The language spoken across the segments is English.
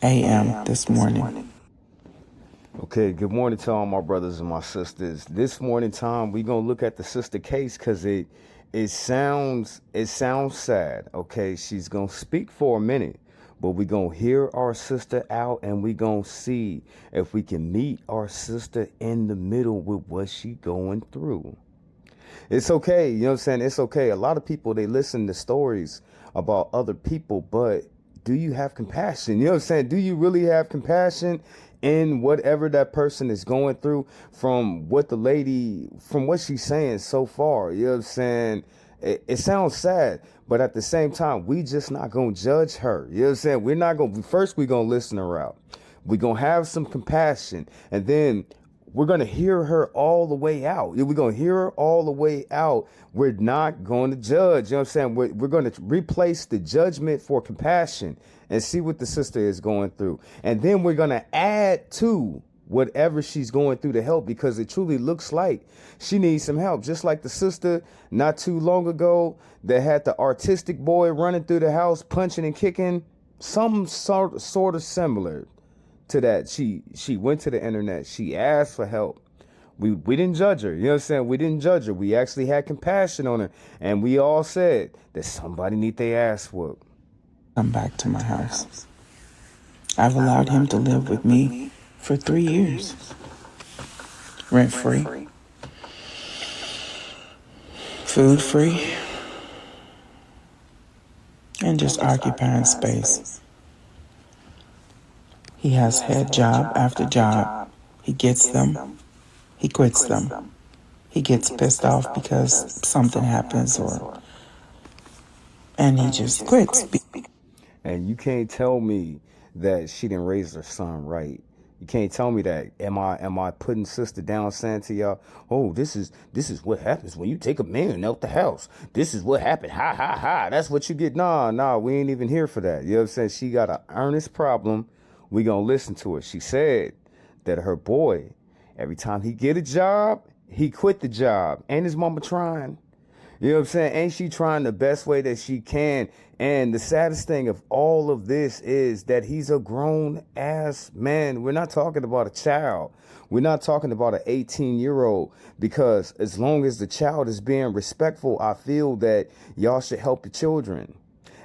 a.m. this morning. Okay, good morning to all my brothers and my sisters. This morning time we gonna look at the sister case because it sounds sad. Okay, she's gonna speak for a minute, but we gonna hear our sister out and we gonna see if we can meet our sister in the middle with what she going through. It's okay, you know what I'm saying? It's okay. A lot of people they listen to stories about other people, but do you have compassion? You know what I'm saying? Do you really have compassion in whatever that person is going through from what she's saying so far? You know what I'm saying? It sounds sad, but at the same time, we just not gonna judge her. You know what I'm saying? We're gonna listen to her out. We're gonna have some compassion, and then we're going to hear her all the way out. We're going to hear her all the way out. We're not going to judge. You know what I'm saying? We're going to replace the judgment for compassion and see what the sister is going through. And then we're going to add to whatever she's going through to help, because it truly looks like she needs some help. Just like the sister not too long ago that had the artistic boy running through the house, punching and kicking, some sort of similar to that. She went to the internet, she asked for help. We didn't judge her, you know what I'm saying? We didn't judge her. We actually had compassion on her, and we all said that somebody need their ass whooped. Come back to my house. I've allowed him to live with me for 3 years, rent free, food free, and just occupying space. He has had job after job. He gets them. He quits them. He gets pissed off because something happens, and he just quits. And you can't tell me that she didn't raise her son right. You can't tell me that. Am I putting sister down, saying to y'all, oh, this is what happens when you take a man out the house. This is what happened. Ha ha ha. That's what you get. Nah, we ain't even here for that. You know what I'm saying? She got an earnest problem. We gonna listen to her. She said that her boy, every time he get a job, he quit the job. Ain't his mama trying? You know what I'm saying? Ain't she trying the best way that she can? And the saddest thing of all of this is that he's a grown ass man. We're not talking about a child. We're not talking about an 18-year-old, because as long as the child is being respectful, I feel that y'all should help the children.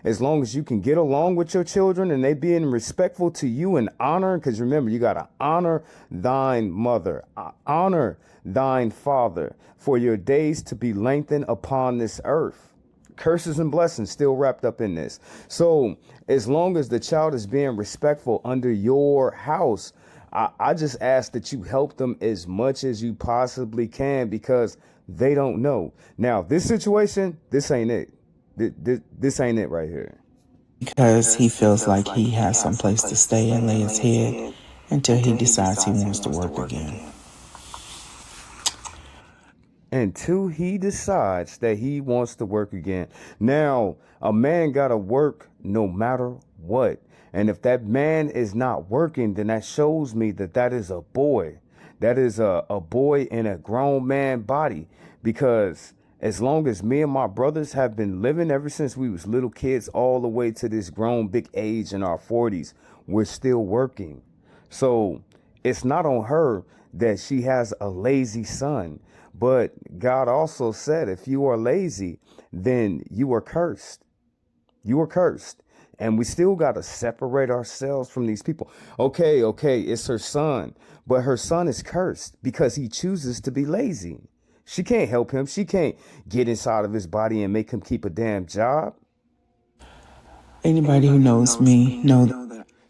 As long as you can get along with your children and they being respectful to you and honor, because remember, you got to honor thine mother, honor thine father, for your days to be lengthened upon this earth. Curses and blessings still wrapped up in this. So as long as the child is being respectful under your house, I just ask that you help them as much as you possibly can, because they don't know. Now, this situation, this ain't it. This ain't it right here. Because he feels like he has some place to stay and lay his head until he decides he wants to work again. Until he decides that he wants to work again. Now, a man got to work no matter what. And if that man is not working, then that shows me that that is a boy. That is a boy in a grown man body. Because as long as me and my brothers have been living ever since we was little kids all the way to this grown big age in our 40s, we're still working. So it's not on her that she has a lazy son. But God also said, if you are lazy, then you are cursed. You are cursed. And we still got to separate ourselves from these people. Okay, it's her son. But her son is cursed because he chooses to be lazy. She can't help him. She can't get inside of his body and make him keep a damn job. Anybody who knows me know that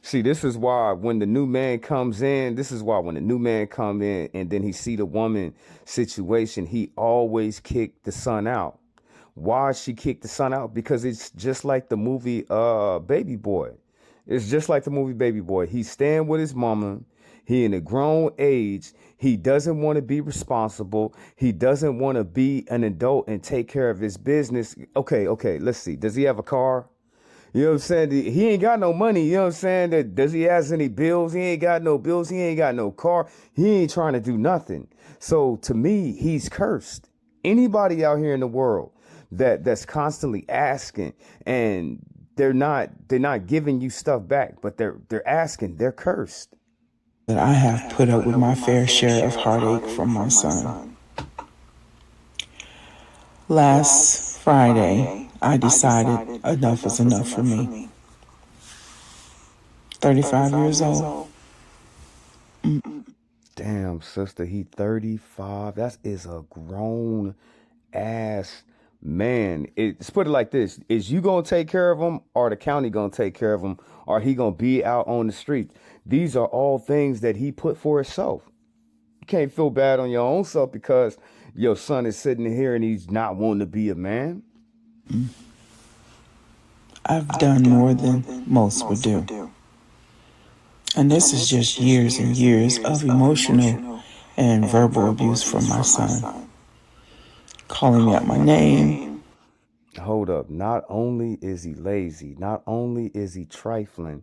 See, this is why when the new man comes in, this is why when the new man come in and then he see the woman situation, he always kick the son out. Why she kicked the son out? Because it's just like the movie Baby Boy. It's just like the movie Baby Boy. He's staying with his mama. He in a grown age. He doesn't want to be responsible. He doesn't want to be an adult and take care of his business. Okay, let's see. Does he have a car? You know what I'm saying? He ain't got no money. You know what I'm saying? Does he has any bills? He ain't got no bills. He ain't got no car. He ain't trying to do nothing. So to me, he's cursed. Anybody out here in the world that's constantly asking and they're not giving you stuff back, but they're asking, they're cursed. That I have put up with my fair share of heartache from my son. Last Friday, I decided enough is enough for me. 35 years old. Damn, sister, he 35. That is a grown ass man. Let's put it like this: is you gonna take care of him, or the county gonna take care of him, or he gonna be out on the street? These are all things that he put for himself. You can't feel bad on your own self because your son is sitting here and he's not wanting to be a man. I've done more than most would do. And this is just years and years of emotional and verbal abuse from my son. Calling me out my name. Hold up. Not only is he lazy, not only is he trifling,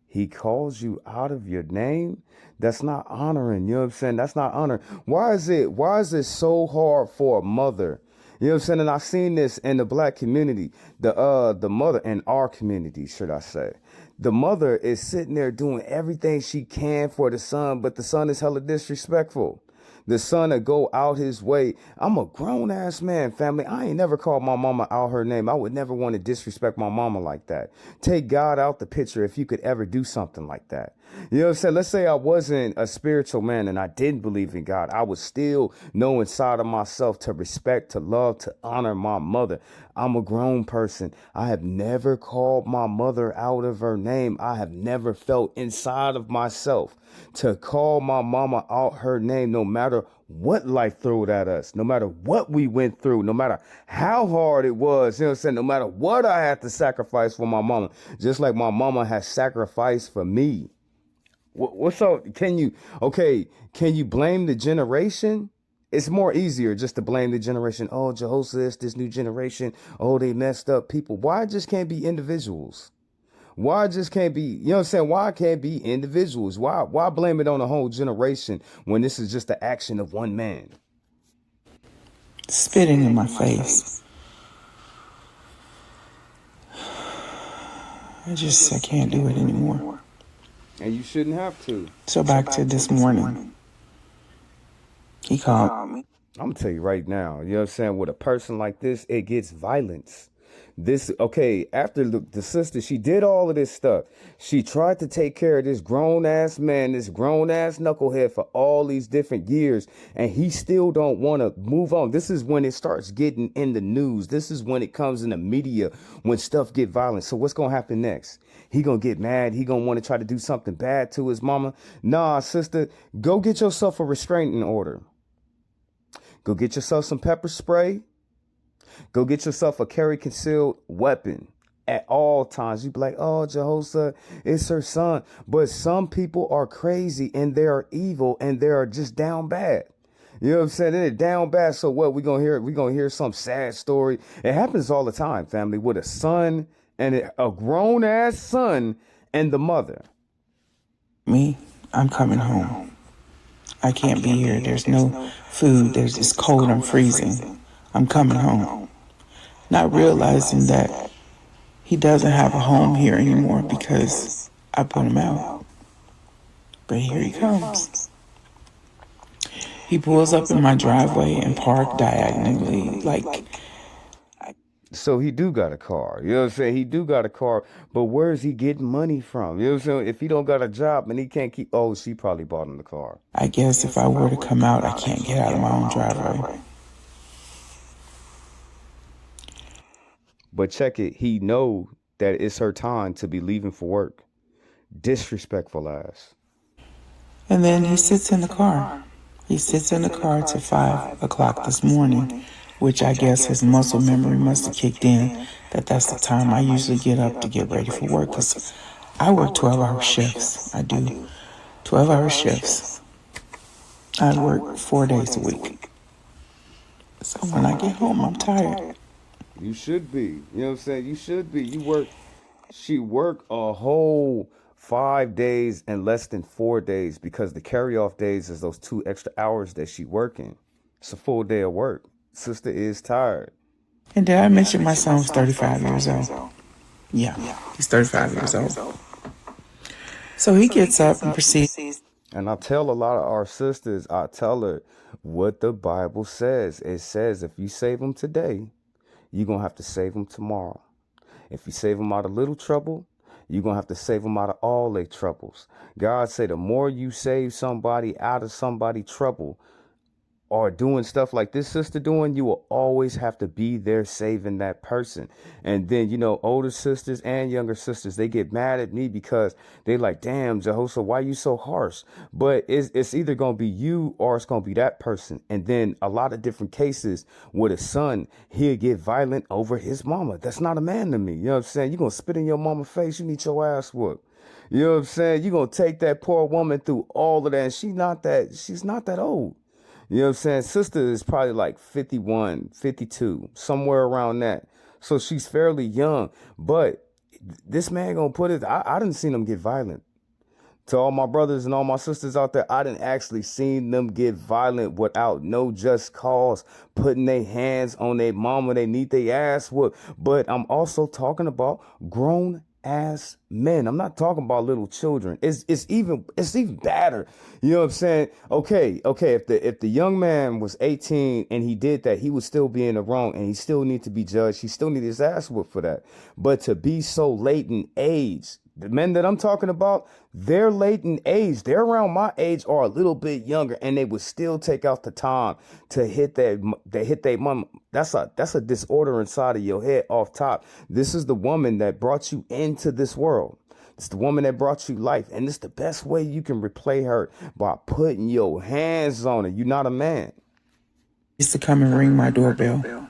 he calls you out of your name. That's not honoring. You know what I'm saying? That's not honor. Why is it so hard for a mother? You know what I'm saying? And I've seen this in the black community, the mother in our community, should I say. The mother is sitting there doing everything she can for the son, but the son is hella disrespectful. The son to go out his way. I'm a grown ass man, family. I ain't never called my mama out her name. I would never want to disrespect my mama like that. Take God out the picture if you could ever do something like that. You know what I'm saying? Let's say I wasn't a spiritual man and I didn't believe in God. I would still know inside of myself to respect, to love, to honor my mother. I'm a grown person. I have never called my mother out of her name. I have never felt inside of myself to call my mama out her name, no matter what life threw at us, no matter what we went through, no matter how hard it was, you know what I'm saying? No matter what I had to sacrifice for my mama, just like my mama has sacrificed for me. What's up? Can you blame the generation? It's more easier just to blame the generation. Oh, Jehoshaphat, this new generation. Oh, they messed up people. Why it just can't be individuals? Why it just can't be, you know what I'm saying? Why it can't be individuals? Why blame it on a whole generation when this is just the action of one man? Spitting in my face. I can't do it anymore. And you shouldn't have to. So back to this morning. He called me. I'm gonna tell you right now, you know what I'm saying? With a person like this, it gets violence. After the sister, she did all of this stuff. She tried to take care of this grown ass man, this grown ass knucklehead for all these different years, and he still don't want to move on. This is when it starts getting in the news. This is when it comes in the media, when stuff get violent. So what's gonna happen next? He gonna get mad. He gonna want to try to do something bad to his mama. Nah, sister, go get yourself a restraining order. Go get yourself some pepper spray. Go get yourself a carry concealed weapon at all times. You be like, oh, Jehoshaphat, it's her son. But some people are crazy and they are evil and they are just down bad. You know what I'm saying? They're down bad. So what? We're going to hear some sad story. It happens all the time, family, with a son and a grown ass son and the mother. Me, I'm coming home. I can't be here. There's no food. It's cold. I'm freezing. I'm coming home. Not realizing that he doesn't have a home here anymore because I put him out. But here he comes. He pulls up in my driveway and parked diagonally, So he do got a car. You know what I'm saying? He do got a car, but where is he getting money from? You know what I'm saying? If he don't got a job and he can't keep, she probably bought him the car. I guess if I were to come out, I can't get out of my own driveway. But check it. He know that it's her time to be leaving for work. Disrespectful ass. And then he sits in the car. He sits in the car till 5 o'clock this morning, which I guess his muscle memory must have kicked in. That's the time I usually get up to get ready for work because I work 12-hour shifts. I do 12-hour shifts. I work 4 days a week. So when I get home, I'm tired. You should be. You know what I'm saying? You should be. She worked a whole 5 days and less than 4 days because the carry off days is those 2 extra hours that she working. It's a full day of work. Sister is tired. And did I mention my son was 35 years old? Yeah, he's 35 years old. So he gets up and proceeds. And I tell a lot of our sisters, I tell her what the Bible says. It says if you save them today, you're going to have to save them tomorrow. If you save them out of little trouble, you're going to have to save them out of all their troubles. God say the more you save somebody out of somebody's trouble, or doing stuff like this sister doing, you will always have to be there saving that person. And then, older sisters and younger sisters, they get mad at me because they like, damn, Jehoshaphat, why you so harsh? But it's either going to be you or it's going to be that person. And then a lot of different cases with a son, he'll get violent over his mama. That's not a man to me. You know what I'm saying? You're going to spit in your mama's face. You need your ass whooped. You know what I'm saying? You're going to take that poor woman through all of that. And she's not that old. You know what I'm saying? Sister is probably like 51, 52, somewhere around that. So she's fairly young. But this man gonna put it, I didn't see him get violent. To all my brothers and all my sisters out there, I didn't actually seen them get violent without no just cause, putting their hands on their mama, they need their ass whooped. But I'm also talking about grown ass men. I'm not talking about little children. It's even badder. You know what I'm saying? Okay. If the young man was 18 and he did that, he would still be in the wrong and he still need to be judged. He still need his ass whooped for that. But to be so late in age, the men that I'm talking about, they're late in age. They're around my age or a little bit younger, and they would still take out the time to hit their mom. That's a disorder inside of your head off top. This is the woman that brought you into this world. It's the woman that brought you life, and it's the best way you can replay her by putting your hands on her. You're not a man. Used to come and ring my doorbell.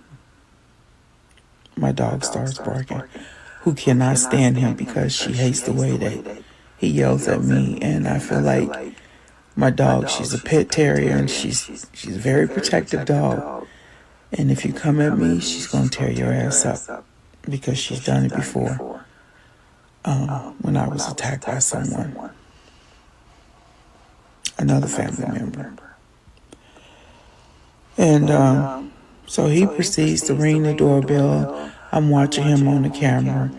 My dog starts barking. Who cannot stand him because she hates the way that he yells at me. And I feel like my dog, she's a pet terrier, and she's a very protective dog. And if you come at me, she's going to tear your ass up because she's done it before. When I was attacked by someone, another family member. And so he proceeds to ring the doorbell. I'm watching him on the camera.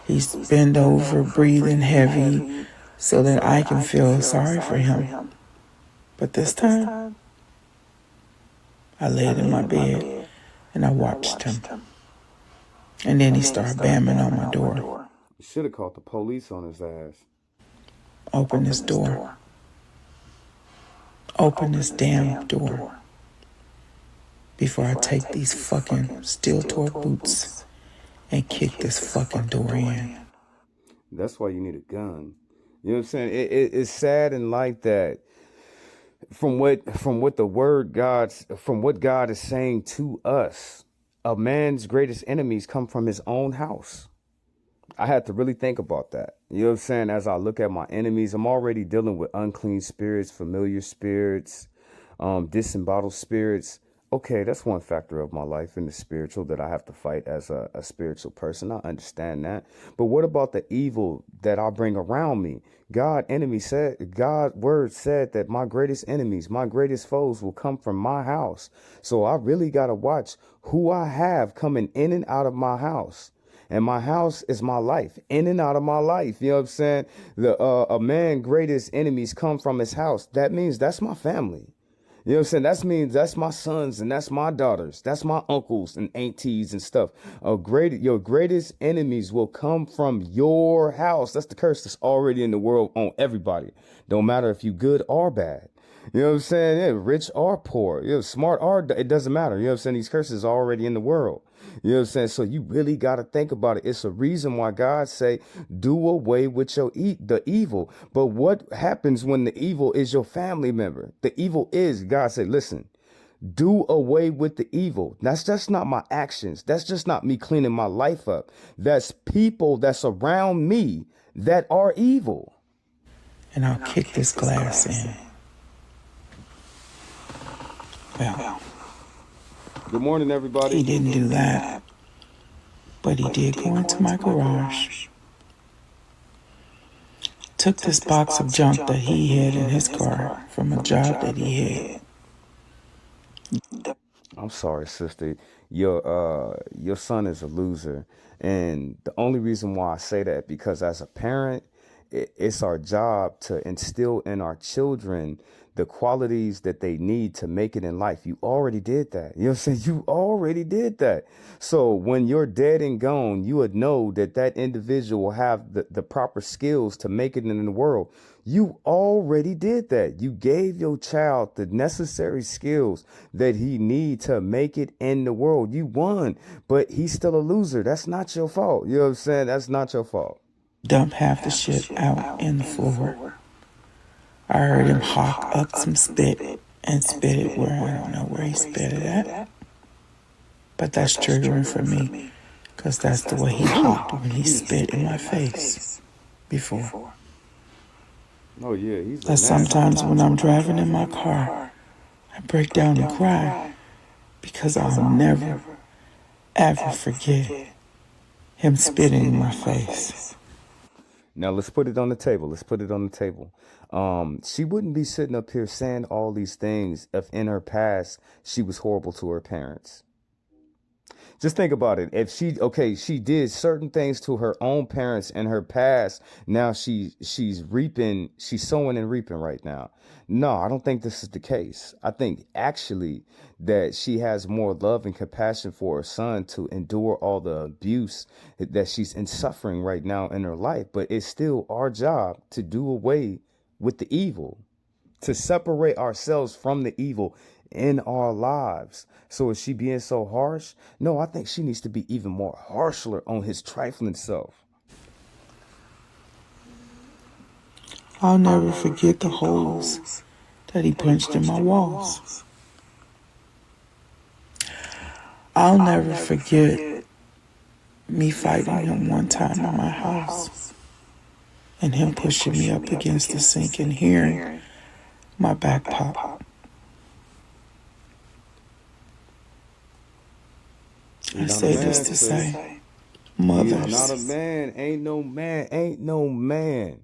He's bent over, breathing heavy, so that I can feel sorry for him. But this time, I laid in my bed and I watched him. And then he started banging on my door. You should have called the police on his ass. Open this door. Open this damn door. Before I take these fucking steel-toe boots and kick this fucking door in. That's why you need a gun. You know what I'm saying? It's sad in life that from what God is saying to us, a man's greatest enemies come from his own house. I had to really think about that. You know what I'm saying? As I look at my enemies, I'm already dealing with unclean spirits, familiar spirits, disembodied spirits. Okay, that's one factor of my life in the spiritual that I have to fight as a spiritual person. I understand that. But what about the evil that I bring around me? God's word said that my greatest enemies, my greatest foes will come from my house. So I really got to watch who I have coming in and out of my house. And my house is my life, in and out of my life. You know what I'm saying? A man's greatest enemies come from his house. That means that's my family. You know what I'm saying? That means that's my sons and that's my daughters. That's my uncles and aunties and stuff. Your greatest enemies will come from your house. That's the curse that's already in the world on everybody. Don't matter if you good or bad. You know what I'm saying? Yeah, rich or poor. Smart or it doesn't matter. You know what I'm saying? These curses are already in the world. You know what I'm saying? So you really got to think about it. It's a reason why God say, do away with the evil. But what happens when the evil is your family member? The evil is, God said, listen, do away with the evil. That's just not my actions. That's just not me cleaning my life up. That's people that's around me that are evil. And I'll kick this glass in. Well, good morning, everybody. he didn't do that, but he did go into my garage, took this box of junk that he had in his car from a job that he had. I'm sorry, sister. Your son is a loser, and the only reason why I say that because as a parent, it's our job to instill in our children the qualities that they need to make it in life. You already did that. You know what I'm saying? You already did that. So when you're dead and gone, you would know that that individual will have the proper skills to make it in the world. You already did that. You gave your child the necessary skills that he need to make it in the world. You won, but he's still a loser. That's not your fault. You know what I'm saying? That's not your fault. Dump half the shit out in the floor. I heard him hawk up some spit and spit it where I don't know where he spit it at. But that's triggering for me, because that's the way he hawked when he spit in my face before. Oh yeah, he's That sometimes when I'm driving in my car, I break down and cry because I'll never, ever forget him spitting in my face. Now let's put it on the table. Let's put it on the table. She wouldn't be sitting up here saying all these things if in her past she was horrible to her parents. Just think about it. If she did certain things to her own parents in her past. Now she's reaping, she's sowing and reaping right now. No, I don't think this is the case. I think actually that she has more love and compassion for her son to endure all the abuse that she's in suffering right now in her life. But it's still our job to do away with the evil, to separate ourselves from the evil in our lives. So is she being so harsh? No, I think she needs to be even more harsher on his trifling self. I'll never forget the holes that he punched in my walls. I'll never forget me fighting him one time in my house and him pushing me up against the sink and hearing my back pop. I say this to say, mothers, Not a man, ain't no man, ain't no man.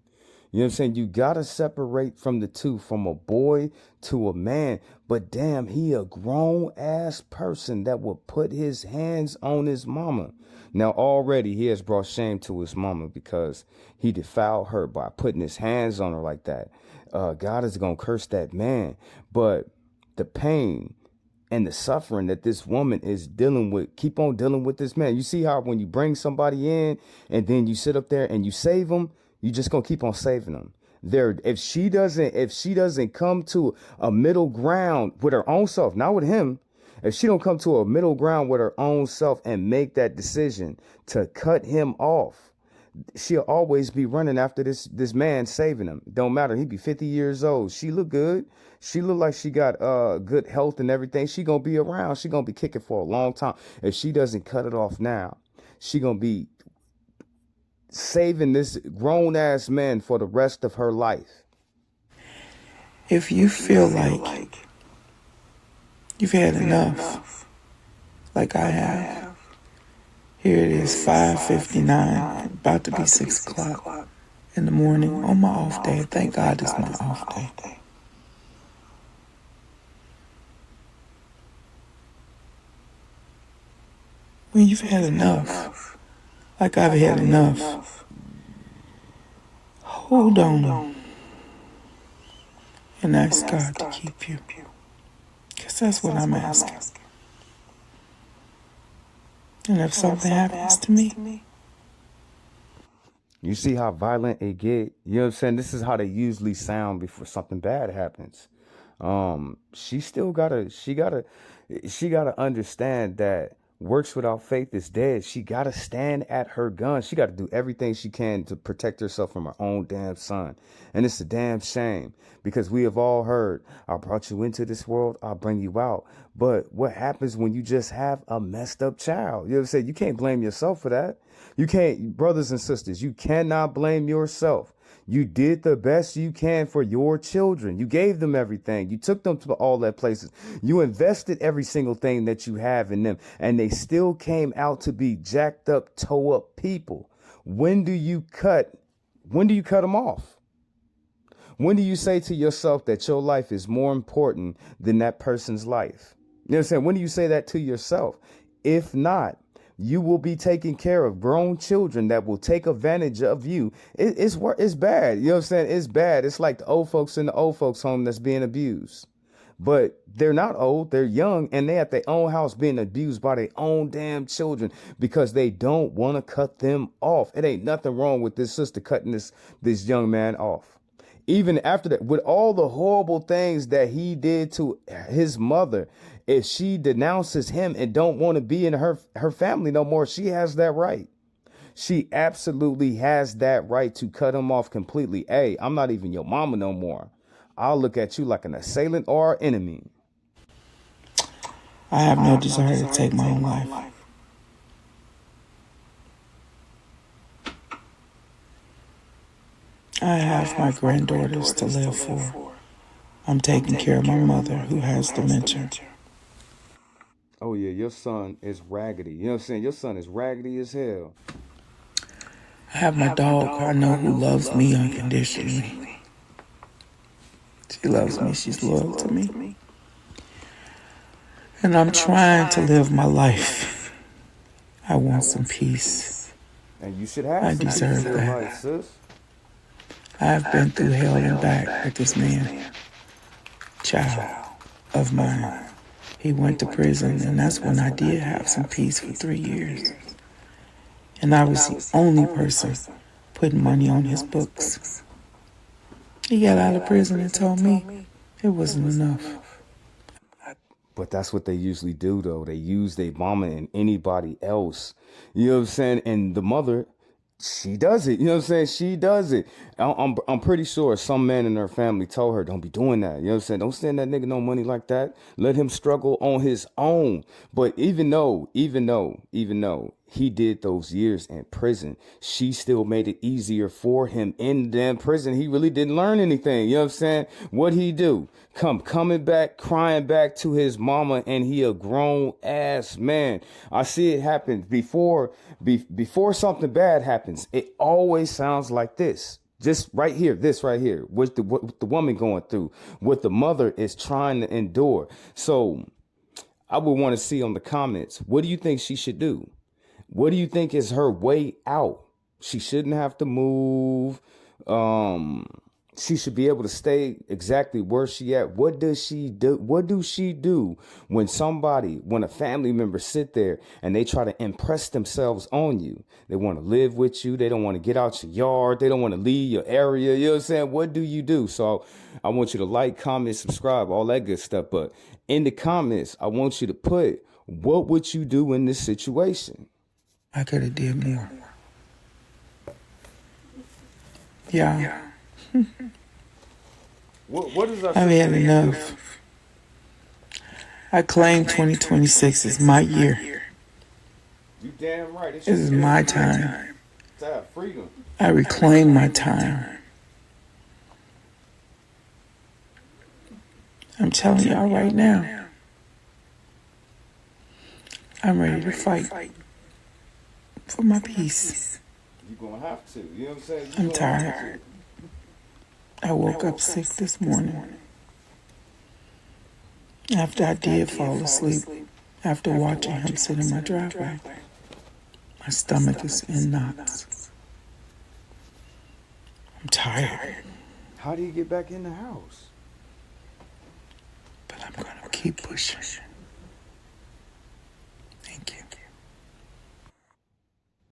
You know what I'm saying? You gotta separate from the two, from a boy to a man. But damn, he a grown ass person that will put his hands on his mama. Now already he has brought shame to his mama because he defiled her by putting his hands on her like that. God is gonna curse that man. But the pain and the suffering that this woman is dealing with, keep on dealing with this man. You see how when you bring somebody in and then you sit up there and you save them, you just gonna keep on saving them. If she doesn't come to a middle ground with her own self, not with him, if she don't come to a middle ground with her own self and make that decision to cut him off, she'll always be running after this man saving him. Don't matter. He be 50 years old. She look good. She look like she got good health and everything. She gonna be around. She gonna be kicking for a long time. If she doesn't cut it off now, she gonna be saving this grown ass man for the rest of her life. if you feel like you've had enough, like I have, here it is 5:59, about to be 6 o'clock in the morning on my off day. Thank God it's my off day. When you've had enough, like I've had enough, hold on and ask God to keep you. Because that's what I'm asking. And if something happens to me, You see how violent it get? You know what I'm saying? This is how they usually sound before something bad happens. She gotta understand that works without faith is dead. She gotta stand at her gun. She gotta do everything she can to protect herself from her own damn son. And it's a damn shame because we have all heard, I brought you into this world, I'll bring you out. But what happens when you just have a messed up child? You know what I'm saying? You can't blame yourself for that. You can't, brothers and sisters, you cannot blame yourself. You did the best you can for your children. You gave them everything. You took them to all that places. You invested every single thing that you have in them, and they still came out to be jacked up, toe up people. When do you cut them off? When do you say to yourself that your life is more important than that person's life? You know what I'm saying? When do you say that to yourself? If not, you will be taking care of grown children that will take advantage of you. It's bad. You know what I'm saying? It's bad. It's like the old folks in the old folks home that's being abused. But they're not old, they're young, and they at their own house being abused by their own damn children because they don't want to cut them off. It ain't nothing wrong with this sister cutting this young man off. Even after that, with all the horrible things that he did to his mother, if she denounces him and don't want to be in her family no more, she has that right. She absolutely has that right to cut him off completely. Hey, I'm not even your mama no more. I'll look at you like an assailant or an enemy. I have no desire to take my own life. I have my granddaughters to live for. I'm taking care of my mother who has dementia. Oh yeah, your son is raggedy. You know what I'm saying? Your son is raggedy as hell. I have my dog I know who loves me unconditionally. She loves me. She's loyal to me. And I'm trying to live my life. I want some peace. And you should have I some deserve peace in your that. life, sis. I've been through hell and back with this man, child of mine. He went to prison, and that's when I did have some peace for 3 years. And I was the only person putting money on his books. He got out of prison and told me it wasn't enough. But that's what they usually do, though. They use their mama and anybody else. You know what I'm saying? And the mother, she does it. You know what I'm saying? She does it. I'm pretty sure some man in her family told her, don't be doing that. You know what I'm saying? Don't send that nigga no money like that. Let him struggle on his own. But even though he did those years in prison, she still made it easier for him in damn prison. He really didn't learn anything. You know what I'm saying? What'd he do? Coming back, crying back to his mama, and he a grown ass man. I see it happen before something bad happens. It always sounds like this. Just right here, this right here, what the woman going through, what the mother is trying to endure. So I would want to see on the comments, what do you think she should do? What do you think is her way out? She shouldn't have to move. She should be able to stay exactly where she at. What does she do? What do she do when a family member sit there and they try to impress themselves on you? They want to live with you. They don't want to get out your yard. They don't want to leave your area. You know what I'm saying? What do you do? So I want you to like, comment, subscribe, all that good stuff. But in the comments, I want you to put, what would you do in this situation? I could have did more. Yeah. What is our I've had enough. I claim 2026 is my year. You damn right. This is my time. To have freedom. I reclaim my time. I'm telling y'all right now, I'm ready to fight for my peace. You're going to have to. You know what I'm saying? I'm tired. I woke up sick this morning. After I did fall asleep, after watching him sit in my driveway, my stomach is in knots. I'm tired. How do you get back in the house? But I'm gonna keep pushing.